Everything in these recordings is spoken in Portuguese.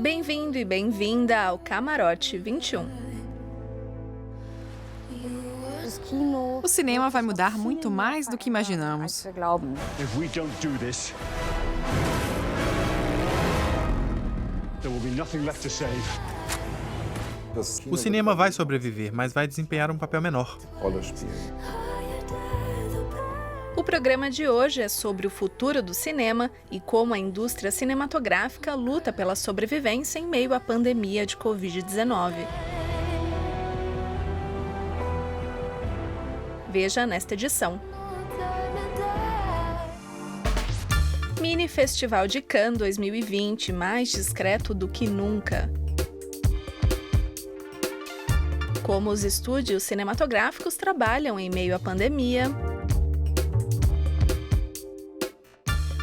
Bem-vindo e bem-vinda ao Camarote 21. O cinema vai mudar muito mais do que imaginamos. If we don't do this, there will be nothing left to save. O cinema vai sobreviver, mas vai desempenhar um papel menor. O programa de hoje é sobre o futuro do cinema e como a indústria cinematográfica luta pela sobrevivência em meio à pandemia de Covid-19. Veja nesta edição. Mini Festival de Cannes 2020, mais discreto do que nunca. Como os estúdios cinematográficos trabalham em meio à pandemia.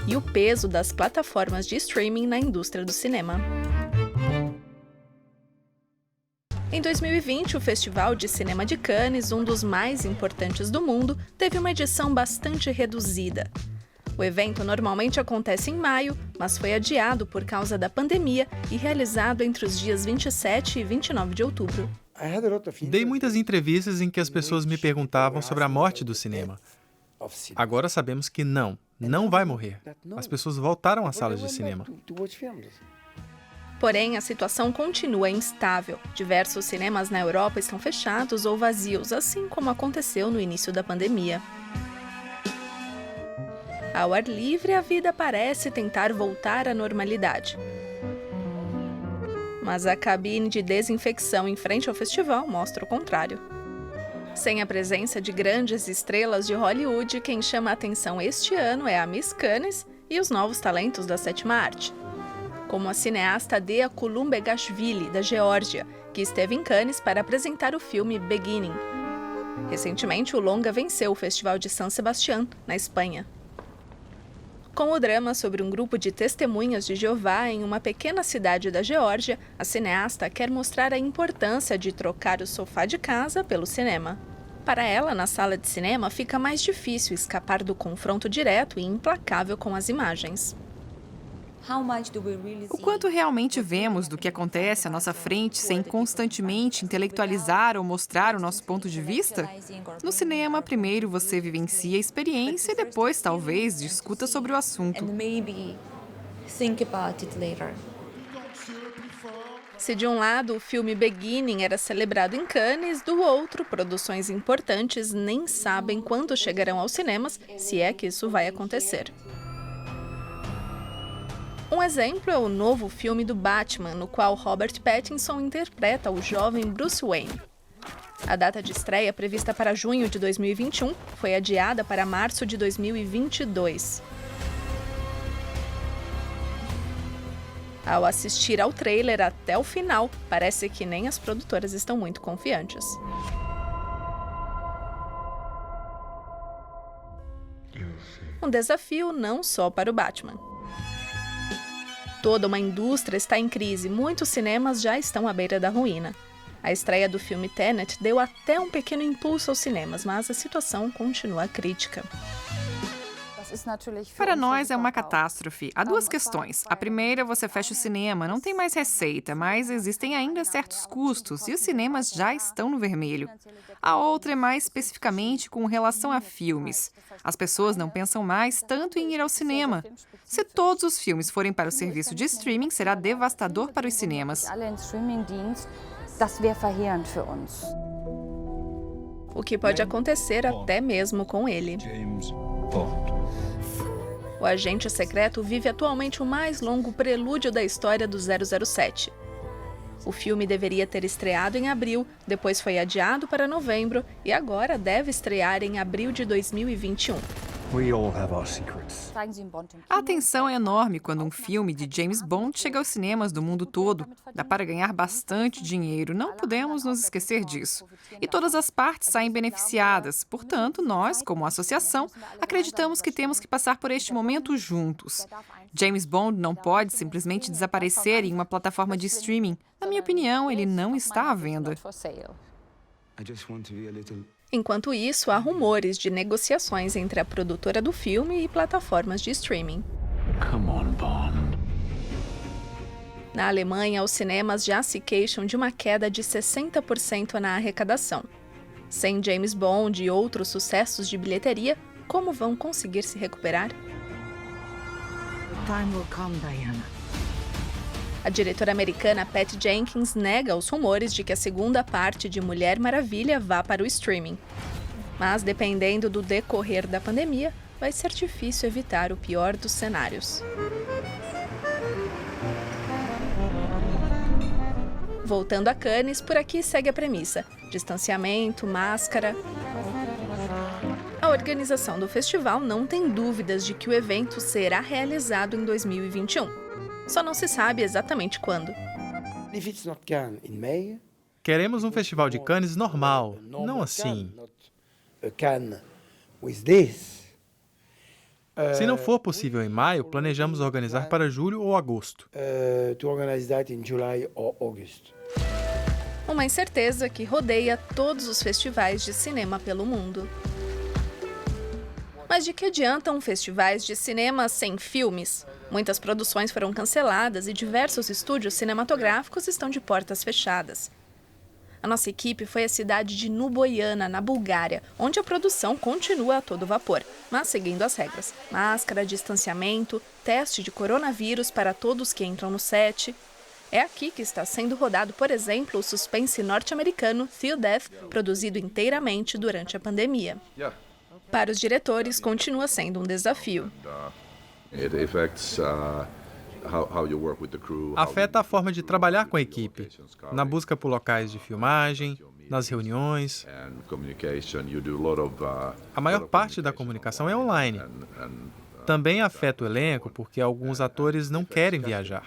E o peso das plataformas de streaming na indústria do cinema. Em 2020, o Festival de Cinema de Cannes, um dos mais importantes do mundo, teve uma edição bastante reduzida. O evento normalmente acontece em maio, mas foi adiado por causa da pandemia e realizado entre os dias 27 e 29 de outubro. Dei muitas entrevistas em que as pessoas me perguntavam sobre a morte do cinema. Agora sabemos que não vai morrer. As pessoas voltaram às salas de cinema. Porém, a situação continua instável. Diversos cinemas na Europa estão fechados ou vazios, assim como aconteceu no início da pandemia. Ao ar livre, a vida parece tentar voltar à normalidade. Mas a cabine de desinfecção em frente ao festival mostra o contrário. Sem a presença de grandes estrelas de Hollywood, quem chama a atenção este ano é a Miss Cannes e os novos talentos da sétima arte. Como a cineasta Dea Kulumbegashvili, da Geórgia, que esteve em Cannes para apresentar o filme Beginning. Recentemente, o longa venceu o Festival de San Sebastián, na Espanha. Com o drama sobre um grupo de testemunhas de Jeová em uma pequena cidade da Geórgia, a cineasta quer mostrar a importância de trocar o sofá de casa pelo cinema. Para ela, na sala de cinema, fica mais difícil escapar do confronto direto e implacável com as imagens. O quanto realmente vemos do que acontece à nossa frente sem constantemente intelectualizar ou mostrar o nosso ponto de vista? No cinema, primeiro você vivencia a experiência e depois, talvez, discuta sobre o assunto. Se de um lado o filme Beginning era celebrado em Cannes, do outro, produções importantes nem sabem quando chegarão aos cinemas, se é que isso vai acontecer. Um exemplo é o novo filme do Batman, no qual Robert Pattinson interpreta o jovem Bruce Wayne. A data de estreia, prevista para junho de 2021, foi adiada para março de 2022. Ao assistir ao trailer até o final, parece que nem as produtoras estão muito confiantes. Um desafio não só para o Batman. Toda uma indústria está em crise, muitos cinemas já estão à beira da ruína. A estreia do filme Tenet deu até um pequeno impulso aos cinemas, mas a situação continua crítica. Para nós é uma catástrofe. Há duas questões. A primeira, você fecha o cinema, não tem mais receita, mas existem ainda certos custos e os cinemas já estão no vermelho. A outra é mais especificamente com relação a filmes. As pessoas não pensam mais tanto em ir ao cinema. Se todos os filmes forem para o serviço de streaming, será devastador para os cinemas. O que pode acontecer até mesmo com ele. O agente secreto vive atualmente o mais longo prelúdio da história do 007. O filme deveria ter estreado em abril, depois foi adiado para novembro e agora deve estrear em abril de 2021. A atenção é enorme quando um filme de James Bond chega aos cinemas do mundo todo. Dá para ganhar bastante dinheiro, não podemos nos esquecer disso. E todas as partes saem beneficiadas. Portanto, nós, como associação, acreditamos que temos que passar por este momento juntos. James Bond não pode simplesmente desaparecer em uma plataforma de streaming. Na minha opinião, ele não está à venda. Enquanto isso, há rumores de negociações entre a produtora do filme e plataformas de streaming. Come on, Bond. Na Alemanha, os cinemas já se queixam de uma queda de 60% na arrecadação. Sem James Bond e outros sucessos de bilheteria, como vão conseguir se recuperar? Time will come, Diana. A diretora americana Patty Jenkins nega os rumores de que a segunda parte de Mulher Maravilha vá para o streaming. Mas, dependendo do decorrer da pandemia, vai ser difícil evitar o pior dos cenários. Voltando a Cannes, por aqui segue a premissa: distanciamento, máscara. A organização do festival não tem dúvidas de que o evento será realizado em 2021. Só não se sabe exatamente quando. Queremos um festival de Cannes normal, não assim. Se não for possível em maio, planejamos organizar para julho ou agosto. Uma incerteza que rodeia todos os festivais de cinema pelo mundo. Mas de que adiantam festivais de cinema sem filmes? Muitas produções foram canceladas e diversos estúdios cinematográficos estão de portas fechadas. A nossa equipe foi à cidade de Nuboiana, na Bulgária, onde a produção continua a todo vapor, mas seguindo as regras: máscara, distanciamento, teste de coronavírus para todos que entram no set. É aqui que está sendo rodado, por exemplo, o suspense norte-americano Till Death, produzido inteiramente durante a pandemia. Para os diretores, continua sendo um desafio. Afeta a forma de trabalhar com a equipe, na busca por locais de filmagem, nas reuniões. A maior parte da comunicação é online. Também afeta o elenco porque alguns atores não querem viajar.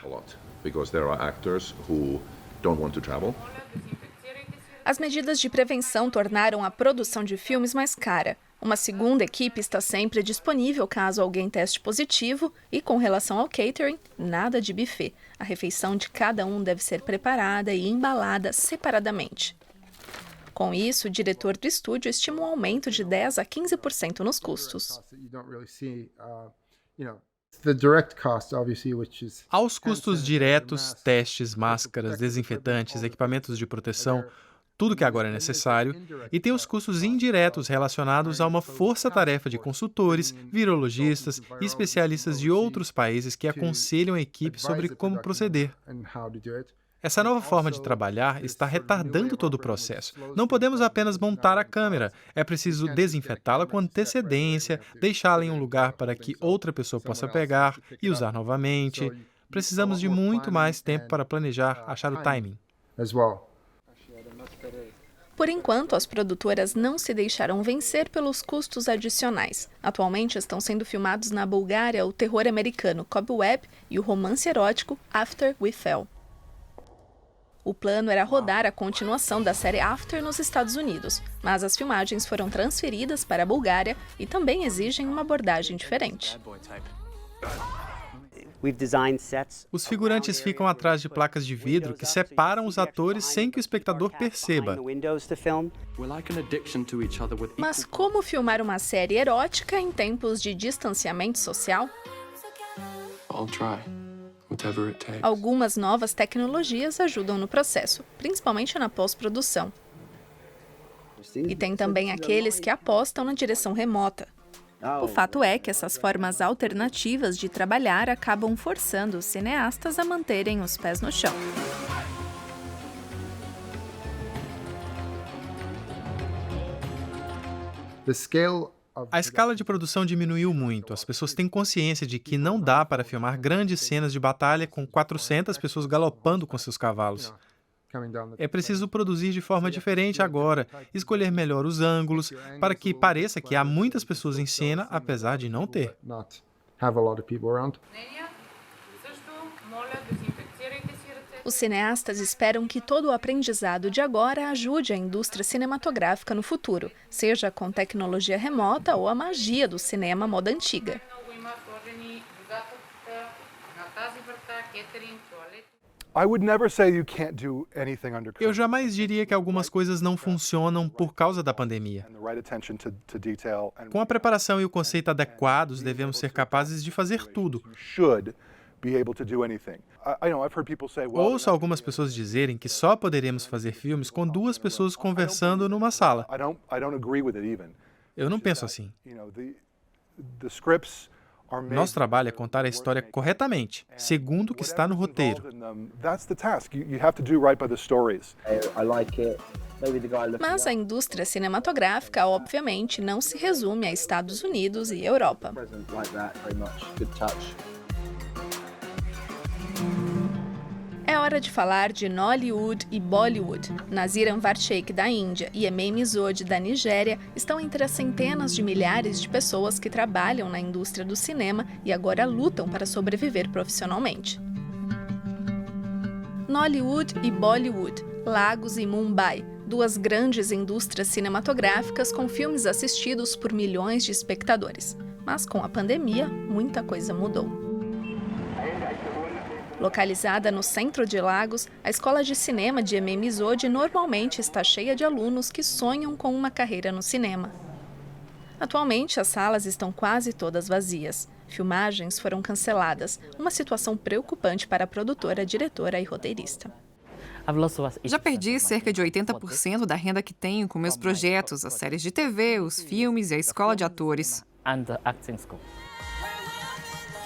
As medidas de prevenção tornaram a produção de filmes mais cara. Uma segunda equipe está sempre disponível caso alguém teste positivo e, com relação ao catering, nada de buffet. A refeição de cada um deve ser preparada e embalada separadamente. Com isso, o diretor do estúdio estima um aumento de 10% a 15% nos custos. Aos custos diretos, testes, máscaras, desinfetantes, equipamentos de proteção, tudo que agora é necessário, e tem os custos indiretos relacionados a uma força-tarefa de consultores, virologistas e especialistas de outros países que aconselham a equipe sobre como proceder. Essa nova forma de trabalhar está retardando todo o processo. Não podemos apenas montar a câmera, é preciso desinfetá-la com antecedência, deixá-la em um lugar para que outra pessoa possa pegar e usar novamente. Precisamos de muito mais tempo para planejar, achar o timing. Por enquanto, as produtoras não se deixaram vencer pelos custos adicionais. Atualmente estão sendo filmados na Bulgária o terror americano Cobweb e o romance erótico After We Fell. O plano era rodar a continuação da série After nos Estados Unidos, mas as filmagens foram transferidas para a Bulgária e também exigem uma abordagem diferente. Os figurantes ficam atrás de placas de vidro que separam os atores sem que o espectador perceba. Mas como filmar uma série erótica em tempos de distanciamento social? Algumas novas tecnologias ajudam no processo, principalmente na pós-produção. E tem também aqueles que apostam na direção remota. O fato é que essas formas alternativas de trabalhar acabam forçando os cineastas a manterem os pés no chão. A escala de produção diminuiu muito. As pessoas têm consciência de que não dá para filmar grandes cenas de batalha com 400 pessoas galopando com seus cavalos. É preciso produzir de forma diferente agora, escolher melhor os ângulos, para que pareça que há muitas pessoas em cena, apesar de não ter. Os cineastas esperam que todo o aprendizado de agora ajude a indústria cinematográfica no futuro, seja com tecnologia remota ou a magia do cinema moda antiga. Eu jamais diria que algumas coisas não funcionam por causa da pandemia. Com a preparação e o conceito adequados, devemos ser capazes de fazer tudo. be able to do anything. I've heard people say, well, Ouço algumas pessoas dizerem que só poderemos fazer filmes com duas pessoas conversando numa sala. I don't agree with it even. Eu não penso assim. The scripts are made. Nosso trabalho é contar a história corretamente, segundo o que está no roteiro. That's the task. You have to do right by the stories. Mas a indústria cinematográfica, obviamente, não se resume a Estados Unidos e Europa. É hora de falar de Nollywood e Bollywood. Naziram Varshaikh, da Índia, e Ememi Sodi, da Nigéria, estão entre as centenas de milhares de pessoas que trabalham na indústria do cinema e agora lutam para sobreviver profissionalmente. Nollywood e Bollywood, Lagos e Mumbai, duas grandes indústrias cinematográficas com filmes assistidos por milhões de espectadores. Mas com a pandemia, muita coisa mudou. Localizada no centro de Lagos, a escola de cinema de Ememi Sodi normalmente está cheia de alunos que sonham com uma carreira no cinema. Atualmente, as salas estão quase todas vazias. Filmagens foram canceladas, uma situação preocupante para a produtora, diretora e roteirista. Já perdi cerca de 80% da renda que tenho com meus projetos, as séries de TV, os filmes e a escola de atores.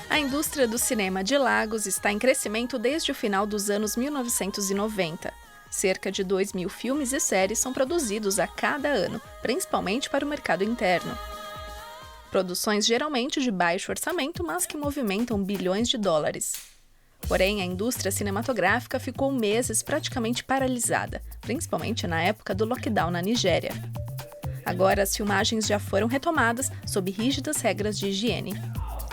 A indústria do cinema de Lagos está em crescimento desde o final dos anos 1990. Cerca de 2.000 filmes e séries são produzidos a cada ano, principalmente para o mercado interno. Produções geralmente de baixo orçamento, mas que movimentam bilhões de dólares. Porém, a indústria cinematográfica ficou meses praticamente paralisada, principalmente na época do lockdown na Nigéria. Agora, as filmagens já foram retomadas sob rígidas regras de higiene.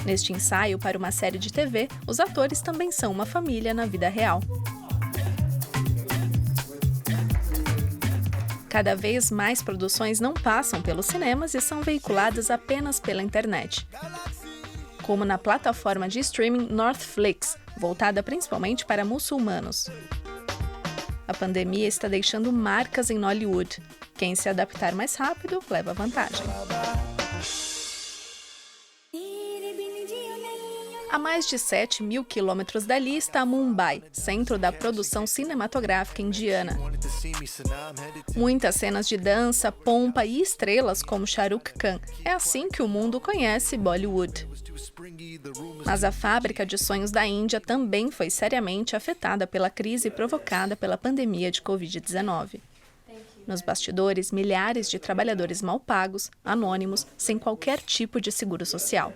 Neste ensaio para uma série de TV, os atores também são uma família na vida real. Cada vez mais produções não passam pelos cinemas e são veiculadas apenas pela internet. Como na plataforma de streaming Northflix, voltada principalmente para muçulmanos. A pandemia está deixando marcas em Nollywood. Quem se adaptar mais rápido leva vantagem. A mais de 7.000 quilômetros dali está Mumbai, centro da produção cinematográfica indiana. Muitas cenas de dança, pompa e estrelas como Shah Rukh Khan. É assim que o mundo conhece Bollywood. Mas a fábrica de sonhos da Índia também foi seriamente afetada pela crise provocada pela pandemia de Covid-19. Nos bastidores, milhares de trabalhadores mal pagos, anônimos, sem qualquer tipo de seguro social.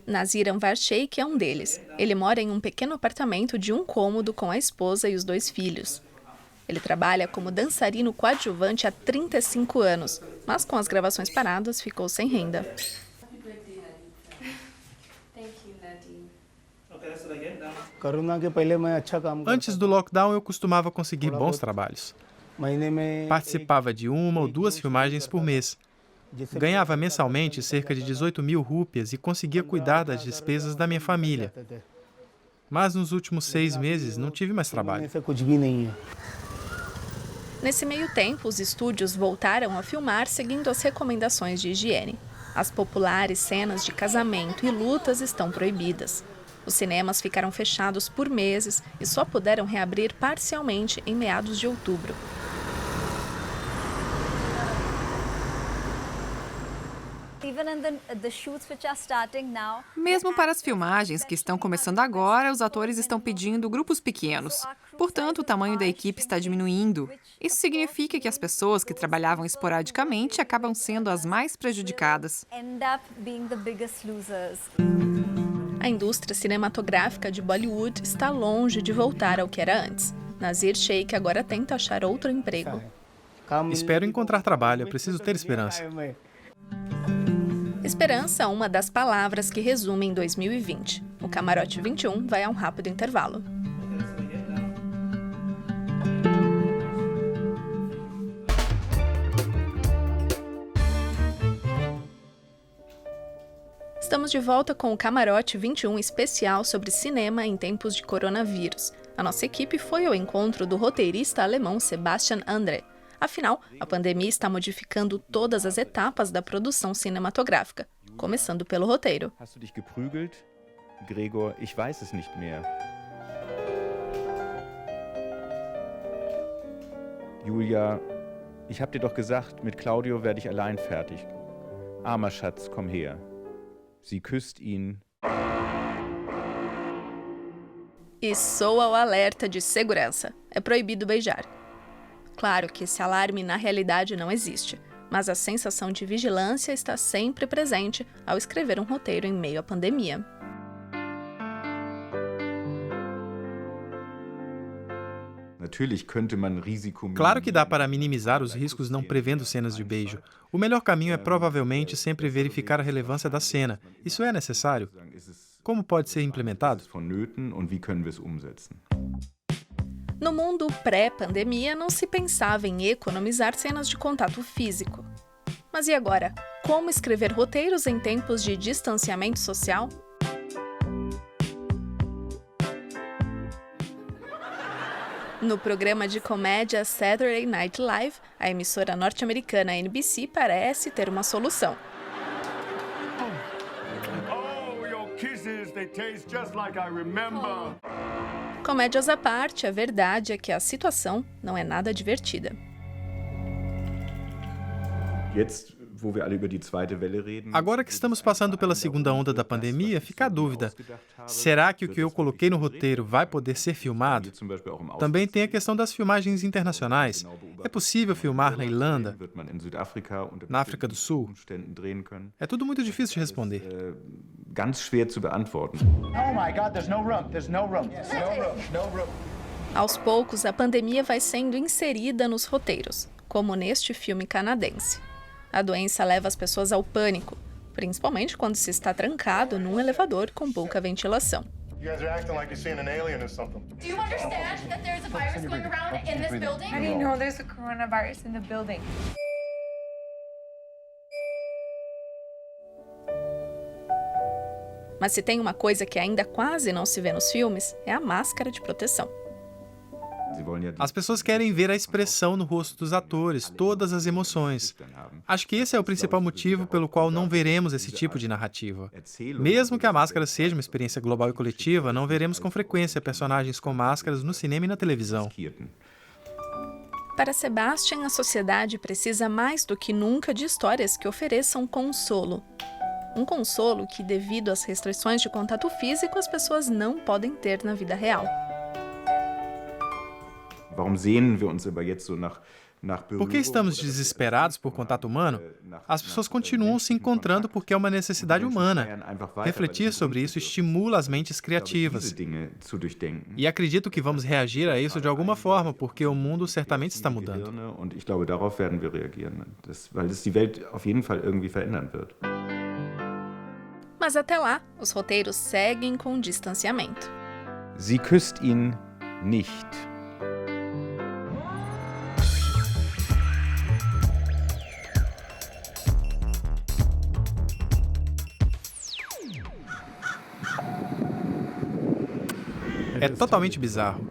Naziram Varshaikh é um deles. Ele mora em um pequeno apartamento de um cômodo com a esposa e os 2 filhos. Ele trabalha como dançarino coadjuvante há 35 anos, mas com as gravações paradas ficou sem renda. Antes do lockdown, eu costumava conseguir bons trabalhos. Participava de 1 ou 2 filmagens por mês. Ganhava mensalmente cerca de 18.000 rúpias e conseguia cuidar das despesas da minha família. Mas nos últimos 6 meses não tive mais trabalho. Nesse meio tempo, os estúdios voltaram a filmar seguindo as recomendações de higiene. As populares cenas de casamento e lutas estão proibidas. Os cinemas ficaram fechados por meses e só puderam reabrir parcialmente em meados de outubro. Mesmo para as filmagens que estão começando agora, os atores estão pedindo grupos pequenos. Portanto, o tamanho da equipe está diminuindo. Isso significa que as pessoas que trabalhavam esporadicamente acabam sendo as mais prejudicadas. A indústria cinematográfica de Bollywood está longe de voltar ao que era antes. Nazir Sheikh agora tenta achar outro emprego. Espero encontrar trabalho, eu preciso ter esperança. Esperança é uma das palavras que resumem 2020. O Camarote 21 vai a um rápido intervalo. Estamos de volta com o Camarote 21 especial sobre cinema em tempos de coronavírus. A nossa equipe foi ao encontro do roteirista alemão Sebastian André. Afinal, a pandemia está modificando todas as etapas da produção cinematográfica, começando pelo roteiro. Hast du dich geprügelt? Gregor, ich weiß es nicht mehr. Julia, ich hab dir doch gesagt, mit Claudio werde ich allein fertig. Armer Schatz, komm her. Sie küsst ihn. E soa o alerta de segurança. É proibido beijar. Claro que esse alarme na realidade não existe, mas a sensação de vigilância está sempre presente ao escrever um roteiro em meio à pandemia. Claro que dá para minimizar os riscos não prevendo cenas de beijo. O melhor caminho é provavelmente sempre verificar a relevância da cena. Isso é necessário? Como pode ser implementado? No mundo pré-pandemia, não se pensava em economizar cenas de contato físico. Mas e agora? Como escrever roteiros em tempos de distanciamento social? No programa de comédia Saturday Night Live, a emissora norte-americana NBC parece ter uma solução. Oh, your kisses, they taste just like I remember. Comédias à parte, a verdade é que a situação não é nada divertida. Agora que estamos passando pela segunda onda da pandemia, fica a dúvida. Será que o que eu coloquei no roteiro vai poder ser filmado? Também tem a questão das filmagens internacionais. É possível filmar na Irlanda? Na África do Sul? É tudo muito difícil de responder. Aos poucos, a pandemia vai sendo inserida nos roteiros, como neste filme canadense. A doença leva as pessoas ao pânico, principalmente quando se está trancado num elevador com pouca ventilação. You guys are acting like you're seeing an alien or something. Do you understand that there's a virus going around in this building? How do you know there's a coronavirus in the building? Mas se tem uma coisa que ainda quase não se vê nos filmes, é a máscara de proteção. As pessoas querem ver a expressão no rosto dos atores, todas as emoções. Acho que esse é o principal motivo pelo qual não veremos esse tipo de narrativa. Mesmo que a máscara seja uma experiência global e coletiva, não veremos com frequência personagens com máscaras no cinema e na televisão. Para Sebastian, a sociedade precisa mais do que nunca de histórias que ofereçam consolo. Um consolo que, devido às restrições de contato físico, as pessoas não podem ter na vida real. Por que estamos desesperados por contato humano? As pessoas continuam se encontrando porque é uma necessidade humana. Refletir sobre isso estimula as mentes criativas. E acredito que vamos reagir a isso de alguma forma, porque o mundo certamente está mudando. Mas até lá, os roteiros seguem com distanciamento. Sie küsst ihn nicht. É totalmente bizarro.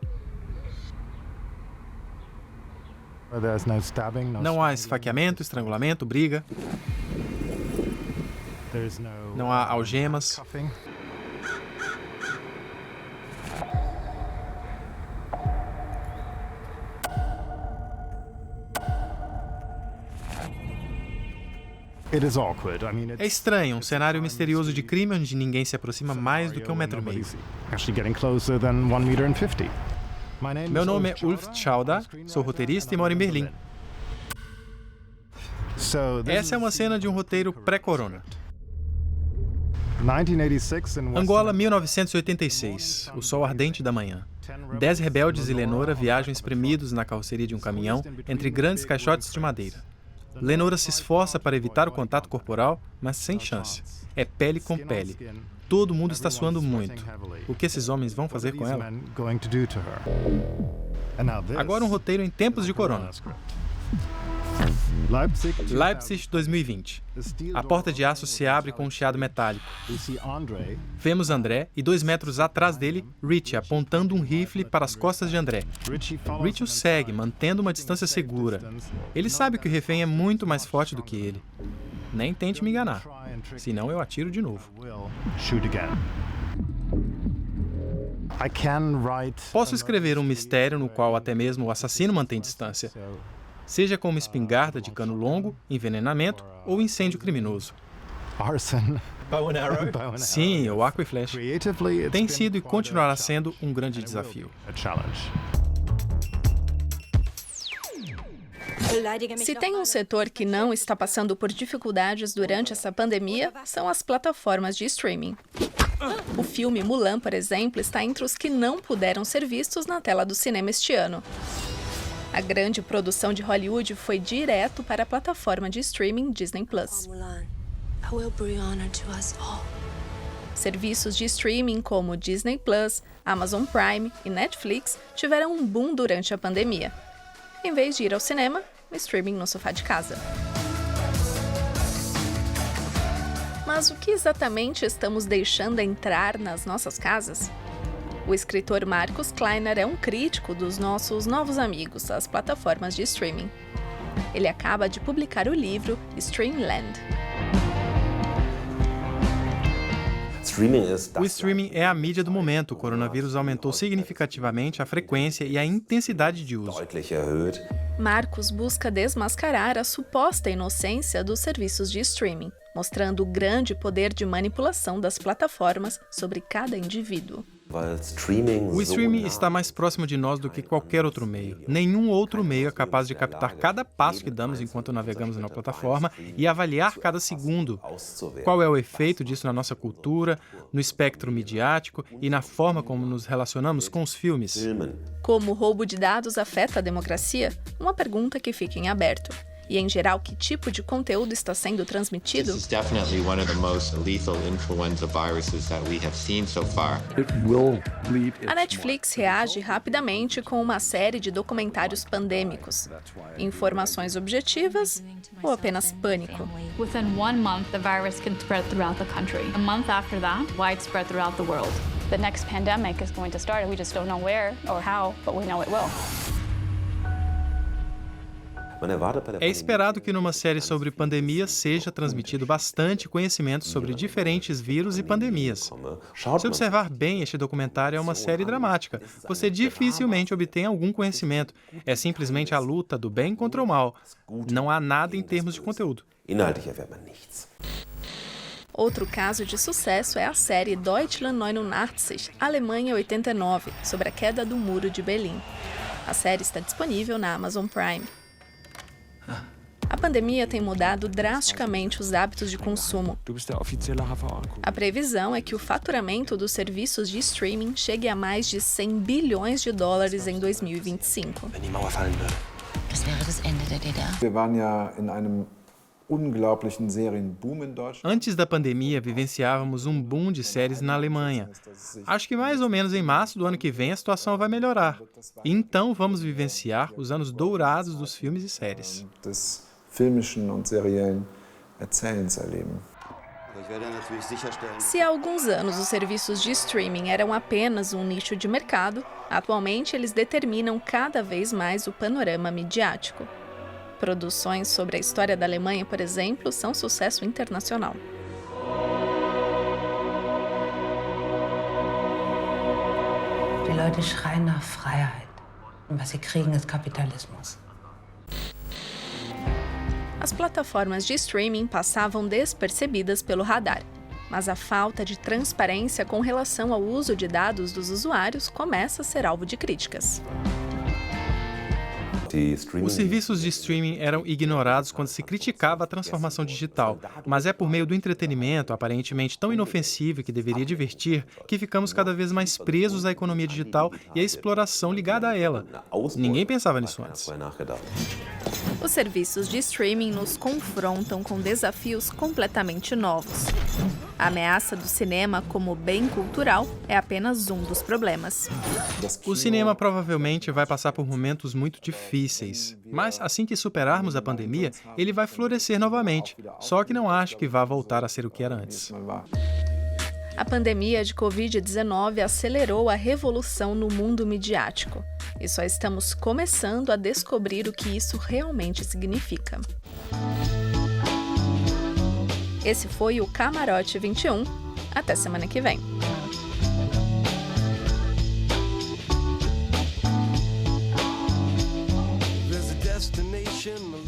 Não há esfaqueamento, estrangulamento, briga. Não há algemas. É estranho, um cenário misterioso de crime onde ninguém se aproxima mais do que 1,5 metros. Meu nome é Ulf Chauda, sou roteirista e moro em Berlim. Essa é uma cena de um roteiro pré-corona. Angola, 1986. O sol ardente da manhã. 10 rebeldes e Lenora viajam espremidos na carroceria de um caminhão entre grandes caixotes de madeira. Lenora se esforça para evitar o contato corporal, mas sem chance. É pele com pele. Todo mundo está suando muito. O que esses homens vão fazer com ela? Agora um roteiro em tempos de corona. Leipzig 2020. A porta de aço se abre com um chiado metálico. Vemos André e 2 metros atrás dele, Richie apontando um rifle para as costas de André. Richie o segue, mantendo uma distância segura. Ele sabe que o refém é muito mais forte do que ele. Nem tente me enganar. senão eu atiro de novo. Posso escrever um mistério no qual até mesmo o assassino mantém distância, seja como espingarda de cano longo, envenenamento ou incêndio criminoso. Sim, o arco e flecha. Tem sido e continuará sendo um grande desafio. Se tem um setor que não está passando por dificuldades durante essa pandemia, são as plataformas de streaming. O filme Mulan, por exemplo, está entre os que não puderam ser vistos na tela do cinema este ano. A grande produção de Hollywood foi direto para a plataforma de streaming Disney+. Serviços de streaming como Disney+, Amazon Prime e Netflix tiveram um boom durante a pandemia. Em vez de ir ao cinema, o streaming no sofá de casa. Mas o que exatamente estamos deixando entrar nas nossas casas? O escritor Marcus Kleiner é um crítico dos nossos novos amigos, as plataformas de streaming. Ele acaba de publicar o livro Streamland. O streaming é a mídia do momento. O coronavírus aumentou significativamente a frequência e a intensidade de uso. Marcos busca desmascarar a suposta inocência dos serviços de streaming, mostrando o grande poder de manipulação das plataformas sobre cada indivíduo. O streaming está mais próximo de nós do que qualquer outro meio. Nenhum outro meio é capaz de captar cada passo que damos enquanto navegamos na plataforma e avaliar cada segundo. Qual é o efeito disso na nossa cultura, no espectro midiático e na forma como nos relacionamos com os filmes? Como o roubo de dados afeta a democracia? Uma pergunta que fica em aberto. E, em geral, que tipo de conteúdo está sendo transmitido? A Netflix reage rapidamente com uma série de documentários pandêmicos. Informações objetivas ou apenas pânico? Within 1 month, the virus can spread throughout the country. A month after that, widespread throughout the world. The next pandemic is going to start, and we just don't know where or how, but we know it will. É esperado que numa série sobre pandemia seja transmitido bastante conhecimento sobre diferentes vírus e pandemias. Se observar bem, este documentário é uma série dramática. Você dificilmente obtém algum conhecimento. É simplesmente a luta do bem contra o mal. Não há nada em termos de conteúdo. Outro caso de sucesso é a série Deutschland 89, Alemanha 89, sobre a queda do Muro de Berlim. A série está disponível na Amazon Prime. A pandemia tem mudado drasticamente os hábitos de consumo. A previsão é que o faturamento dos serviços de streaming chegue a mais de 100 bilhões de dólares em 2025. Antes da pandemia, vivenciávamos um boom de séries na Alemanha. Acho que mais ou menos em março do ano que vem a situação vai melhorar. E então vamos vivenciar os anos dourados dos filmes e séries. Se há alguns anos os serviços de streaming eram apenas um nicho de mercado, atualmente eles determinam cada vez mais o panorama midiático. Produções sobre a história da Alemanha, por exemplo, são sucesso internacional. Die Leute schreien nach Freiheit. Und was sie kriegen ist Kapitalismus. As plataformas de streaming passavam despercebidas pelo radar, mas a falta de transparência com relação ao uso de dados dos usuários começa a ser alvo de críticas. Os serviços de streaming eram ignorados quando se criticava a transformação digital, mas é por meio do entretenimento, aparentemente tão inofensivo e que deveria divertir, que ficamos cada vez mais presos à economia digital e à exploração ligada a ela. Ninguém pensava nisso antes. Os serviços de streaming nos confrontam com desafios completamente novos. A ameaça do cinema como bem cultural é apenas um dos problemas. O cinema provavelmente vai passar por momentos muito difíceis, mas assim que superarmos a pandemia, ele vai florescer novamente, só que não acho que vá voltar a ser o que era antes. A pandemia de Covid-19 acelerou a revolução no mundo midiático, e só estamos começando a descobrir o que isso realmente significa. Esse foi o Camarote 21. Até semana que vem. There's a destination